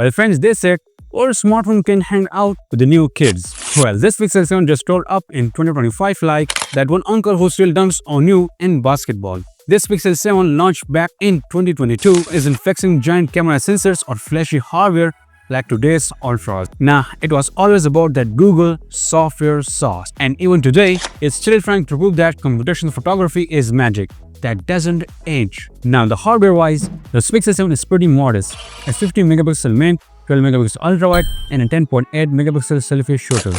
Well, friends, they said, or smartphone can hang out with the new kids. Well, this Pixel 7 just rolled up in 2025 like that one uncle who still dunks on you in basketball. This Pixel 7 launched back in 2022 isn't flexing giant camera sensors or flashy hardware like today's Ultras. Nah, it was always about that Google software sauce. And even today, it's still trying to prove that computational photography is magic that doesn't age. Now, the hardware-wise, the Pixel 7 is pretty modest. A 50 megapixel main, 12 megapixel ultra-wide, and a 10.8 megapixel selfie shooter.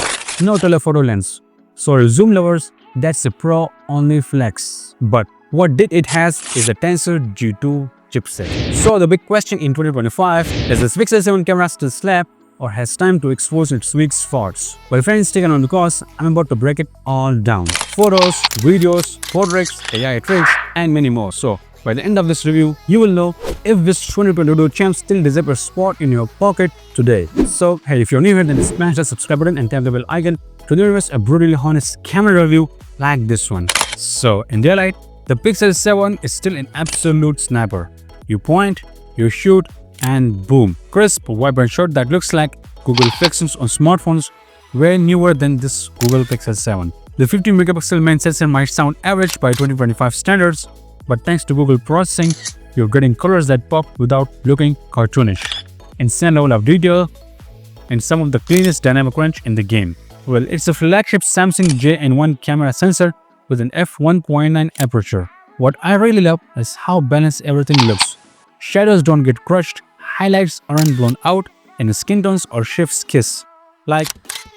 No telephoto lens. So, zoom lovers, that's a pro-only flex. But what did it has is a Tensor G2 chipset. So the big question in 2025, does this Pixel 7 camera still slap or has time to expose its weak spots? Well, friends, stick around because I'm about to break it all down. Photos, videos, portraits, AI tricks, and many more. So by the end of this review, you will know if this 2022 champ still deserves a spot in your pocket today. So hey, if you're new here, then smash the subscribe button and tap the bell icon to deliver us a brutally honest camera review like this one. So in daylight, the Pixel 7 is still an absolute sniper. You point, you shoot, and boom. Crisp, vibrant shot that looks like Google Pixels on smartphones, way newer than this Google Pixel 7. The 50 megapixel main sensor might sound average by 2025 standards, but thanks to Google processing, you're getting colors that pop without looking cartoonish. Insane level of detail, and some of the cleanest dynamic range in the game. Well, it's a flagship Samsung JN1 camera sensor with an f1.9 aperture. What I really love is how balanced everything looks. Shadows don't get crushed, highlights aren't blown out, and skin tones or shifts kiss. Like,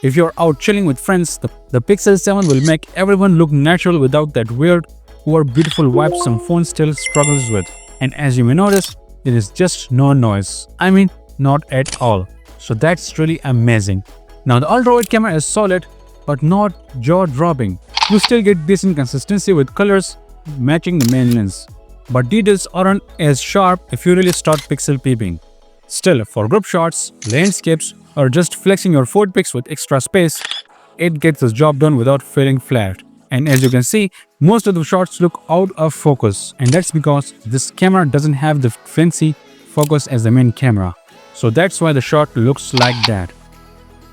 if you're out chilling with friends, the Pixel 7 will make everyone look natural without that weird or beautiful vibe some phone still struggles with. And as you may notice, there is just no noise. I mean, not at all. So that's really amazing. Now the ultra-wide camera is solid, but not jaw-dropping. You still get decent consistency with colors matching the main lens, but details aren't as sharp if you really start pixel peeping. Still, for group shots, landscapes, or just flexing your food pics with extra space, it gets the job done without feeling flat. And as you can see, most of the shots look out of focus, and that's because this camera doesn't have the fancy focus as the main camera. So that's why the shot looks like that.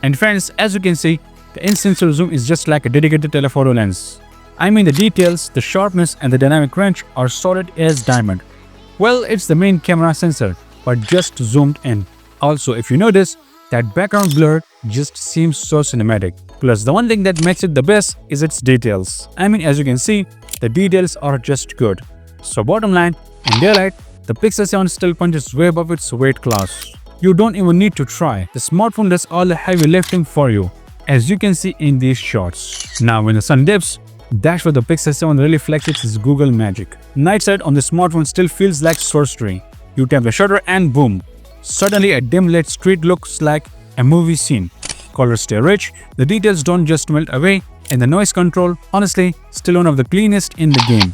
And friends, as you can see, the in-sensor zoom is just like a dedicated telephoto lens. I mean, the details, the sharpness, and the dynamic range are solid as diamond. Well, it's the main camera sensor, but just zoomed in. Also, if you notice, that background blur just seems so cinematic. Plus, the one thing that makes it the best is its details. I mean, as you can see, the details are just good. So bottom line, in daylight, the Pixel 7 still punches way above its weight class. You don't even need to try. The smartphone does all the heavy lifting for you, as you can see in these shots. Now, when the sun dips, that's where the Pixel 7 really flexes its Google magic. Night side on the smartphone still feels like sorcery. You tap the shutter and boom. Suddenly a dim lit street looks like a movie scene. Colors stay rich, the details don't just melt away, and the noise control, honestly, still one of the cleanest in the game.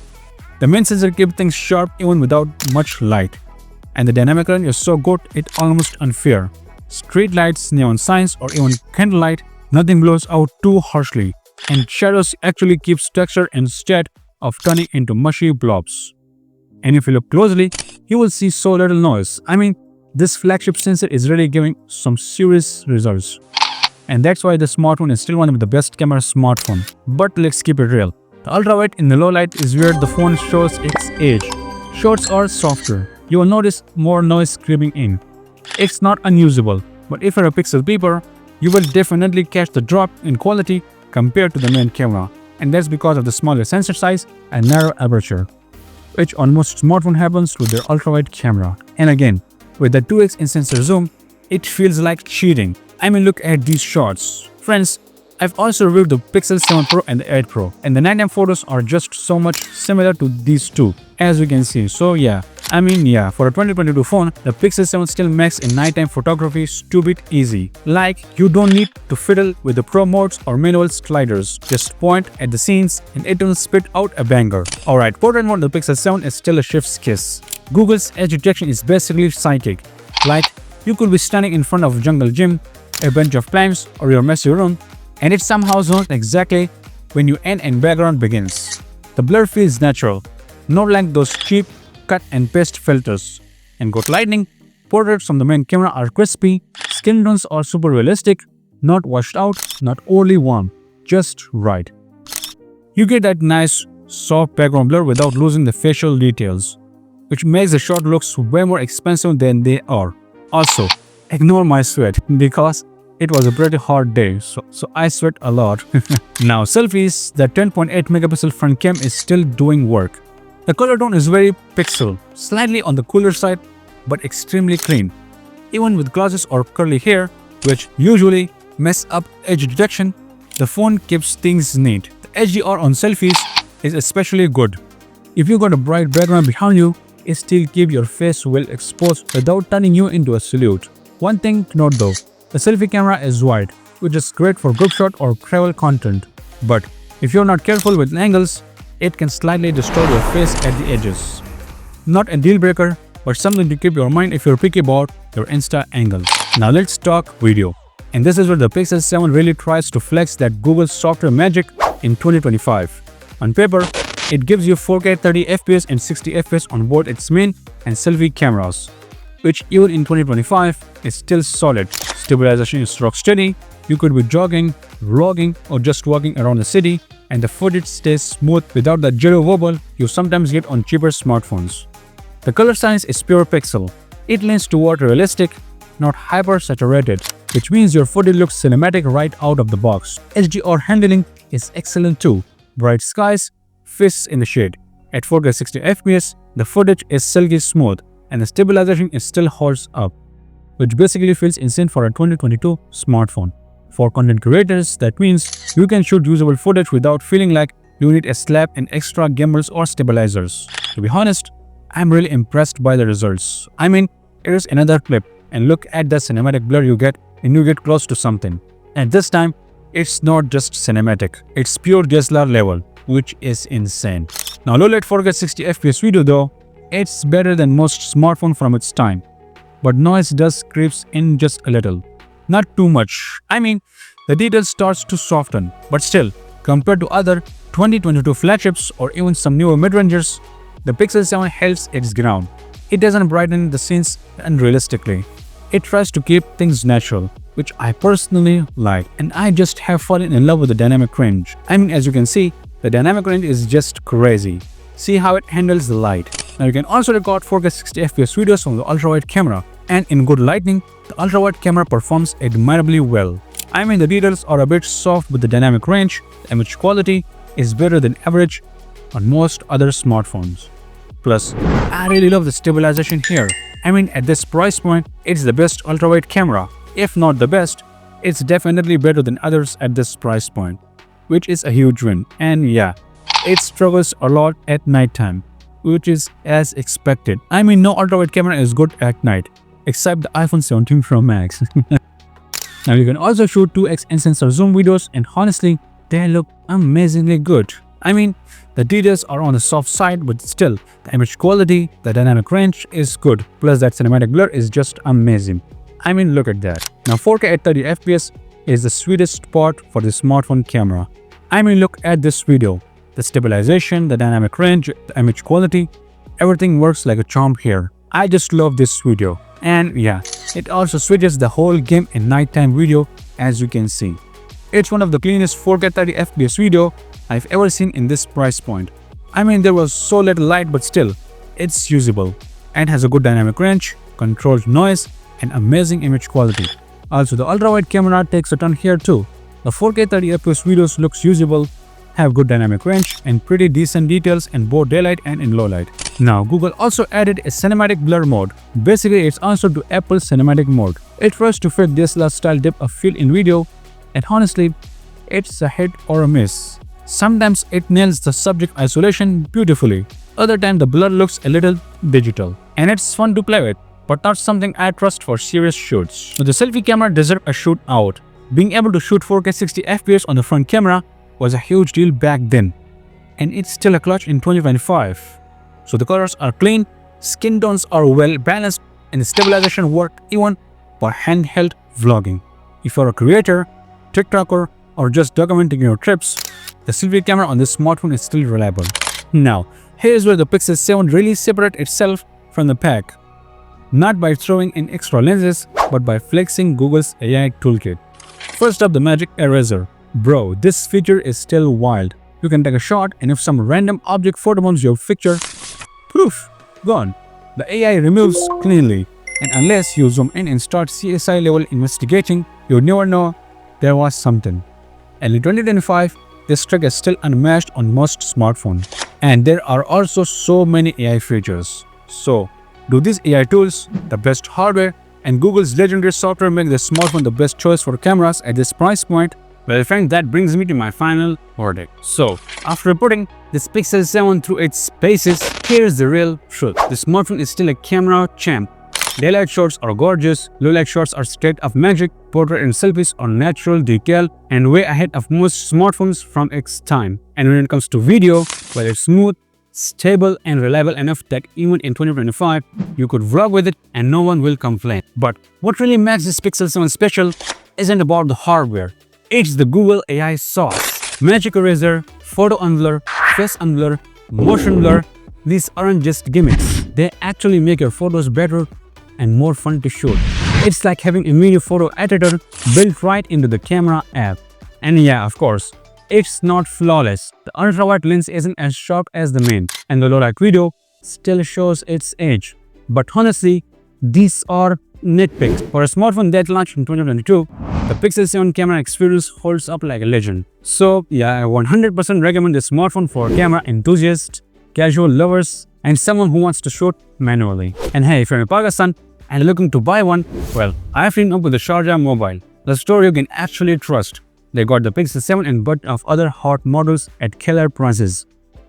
The main sensor keeps things sharp even without much light. And the dynamic range is so good it's almost unfair. Street lights, neon signs, or even candlelight, nothing blows out too harshly. And shadows actually keeps texture instead of turning into mushy blobs. And if you look closely, you will see so little noise. I mean, this flagship sensor is really giving some serious results. And that's why the smartphone is still one of the best camera smartphones. But let's keep it real. The ultrawide in the low light is where the phone shows its age. Shots are softer. You will notice more noise creeping in. It's not unusable, but if you're a pixel peeper, you will definitely catch the drop in quality compared to the main camera, and that's because of the smaller sensor size and narrow aperture, which on most smartphones happens with their ultra-wide camera. And again, with the 2x in sensor zoom, it feels like cheating. I mean, look at these shots. Friends, I've also reviewed the Pixel 7 Pro and the 8 Pro, and the nighttime photos are just so much similar to these two, as you can see. So yeah, I mean, yeah, for a 2022 phone, the Pixel 7 still makes in nighttime photography stupid easy. Like, you don't need to fiddle with the pro modes or manual sliders. Just point at the scenes and it will spit out a banger. Alright, portrait mode of the Pixel 7 is still a chef's kiss. Google's edge detection is basically psychic. Like, you could be standing in front of a jungle gym, a bunch of plants, or your messy room, and it somehow knows exactly when your end and background begins. The blur feels natural, not like those cheap cut and paste filters. And got lightning, Portraits from the main camera are crispy, skin tones are super realistic, not washed out, not overly warm, just right. You get that nice soft background blur without losing the facial details, which makes the shot looks way more expensive than they are. Also, ignore my sweat because it was a pretty hot day, so I sweat a lot. Now selfies, the 10.8 megapixel front cam is still doing work. The color tone is very pixel, slightly on the cooler side, but extremely clean. Even with glasses or curly hair, which usually mess up edge detection, the phone keeps things neat. The HDR on selfies is especially good. If you got a bright background behind you, it still keeps your face well exposed without turning you into a silhouette. One thing to note though, the selfie camera is wide, which is great for group shot or travel content. But if you're not careful with angles, it can slightly distort your face at the edges. Not a deal breaker, but something to keep your mind if you're picky about your Insta angles. Now let's talk video. And this is where the Pixel 7 really tries to flex that Google software magic in 2025. On paper, it gives you 4K 30fps and 60fps on both its main and selfie cameras, which even in 2025 is still solid. Stabilization is rock steady. You could be jogging, vlogging, or just walking around the city, and the footage stays smooth without the jello wobble you sometimes get on cheaper smartphones. The color science is pure pixel. It leans toward realistic, not hyper-saturated, which means your footage looks cinematic right out of the box. HDR handling is excellent too. Bright skies, fists in the shade. At 4K 60fps, the footage is silky smooth, and the stabilization still holds up, which basically feels insane for a 2022 smartphone. For content creators, that means you can shoot usable footage without feeling like you need a slap and extra gimbals or stabilizers. To be honest, I'm really impressed by the results. I mean, here's another clip, and look at the cinematic blur you get when you get close to something. And this time, it's not just cinematic, it's pure DSLR level, which is insane. Now low-light 4K 60fps video though, it's better than most smartphones from its time. But noise does creeps in just a little. Not too much. I mean, the detail starts to soften, but still, compared to other 2022 flagships or even some newer mid-rangers, the Pixel 7 holds its ground. It doesn't brighten the scenes unrealistically. It tries to keep things natural, which I personally like, and I just have fallen in love with the dynamic range. I mean, as you can see, the dynamic range is just crazy. See how it handles the light. Now you can also record 4K 60fps videos from the ultra-wide camera, and in good lighting, the ultra-wide camera performs admirably well. I mean, the details are a bit soft with the dynamic range. The image quality is better than average on most other smartphones. Plus, I really love the stabilization here. I mean, at this price point, it's the best ultra-wide camera. If not the best, it's definitely better than others at this price point, which is a huge win. And yeah, it struggles a lot at nighttime, which is as expected. I mean, no ultra-wide camera is good at night, except the iPhone 17 Pro Max. Now you can also shoot 2x in-sensor zoom videos, and honestly, they look amazingly good. I mean, the details are on the soft side, but still, the image quality, the dynamic range is good. Plus that cinematic blur is just amazing. I mean, look at that. Now 4K at 30fps is the sweetest part for the smartphone camera. I mean, look at this video. The stabilization, the dynamic range, the image quality, everything works like a charm here. I just love this video. And yeah, it also switches the whole game in nighttime video, as you can see. It's one of the cleanest 4K 30fps video I've ever seen in this price point. I mean, there was so little light, but still, it's usable and has a good dynamic range, controlled noise, and amazing image quality. Also, the ultra-wide camera takes a turn here too. The 4K 30fps videos looks usable, have good dynamic range, and pretty decent details in both daylight and in low light. Now, Google also added a cinematic blur mode. Basically, it's answer to Apple's cinematic mode. It tries to fit DSLR style depth of field in video, and honestly, it's a hit or a miss. Sometimes it nails the subject isolation beautifully. Other times the blur looks a little digital. And it's fun to play with, but not something I trust for serious shoots. So the selfie camera deserves a shoot out. Being able to shoot 4K 60fps on the front camera was a huge deal back then. And it's still a clutch in 2025. So the colors are clean, skin tones are well balanced, and the stabilization worked even for handheld vlogging. If you're a creator, TikToker, or just documenting your trips, the selfie camera on this smartphone is still reliable. Now, here's where the Pixel 7 really separates itself from the pack. not by throwing in extra lenses, but by flexing Google's AI toolkit. First up, the magic eraser. Bro, this feature is still wild. You can take a shot, and if some random object photobombs your picture, poof, gone. The AI removes cleanly, and unless you zoom in and start CSI level investigating, you'd never know there was something. And in 2025, this trick is still unmatched on most smartphones. And there are also so many AI features. So, do these AI tools, the best hardware, and Google's legendary software make the smartphone the best choice for cameras at this price point? Well friends, that brings me to my final verdict. So, after putting this Pixel 7 through its paces, here's the real truth. The smartphone is still a camera champ. Daylight shots are gorgeous, low-light shots are state of magic, portrait and selfies are natural, decal, and way ahead of most smartphones from its time. And when it comes to video, well, it's smooth, stable, and reliable enough that even in 2025, you could vlog with it and no one will complain. But what really makes this Pixel 7 special isn't about the hardware. It's the Google AI sauce. Magic eraser, photo unblur, face unblur, motion blur. These aren't just gimmicks. They actually make your photos better and more fun to shoot. It's like having a mini photo editor built right into the camera app. And yeah, of course, it's not flawless. The ultra-wide lens isn't as sharp as the main, and the low-light video still shows its age. But honestly, these are nitpicks. For a smartphone that launched in 2022, the Pixel 7 camera experience holds up like a legend. So yeah, I 100% recommend this smartphone for camera enthusiasts, casual lovers, and someone who wants to shoot manually. And hey, if you're in Pakistan and looking to buy one, well, I've teamed up with the Sharjah Mobile, the store you can actually trust. They got the Pixel 7 and bunch of other hot models at killer prices.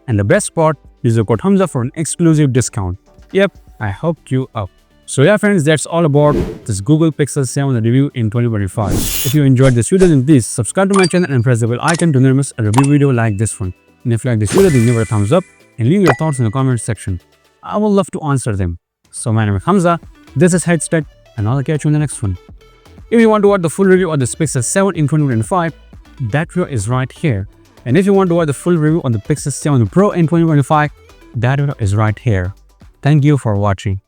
And the best part, use the code Hamza for an exclusive discount. Yep, I hooked you up. So yeah friends, that's all about this Google Pixel 7 review in 2025. If you enjoyed this video, then please subscribe to my channel and press the bell icon to never miss a review video like this one. And if you like this video, then give it a thumbs up and leave your thoughts in the comment section. I would love to answer them. So my name is Hamza, this is Headset, and I'll catch you in the next one. If you want to watch the full review of the Pixel 7 in 2025, that video is right here. And if you want to watch the full review on the Pixel 7 Pro in 2025, that video is right here. Thank you for watching.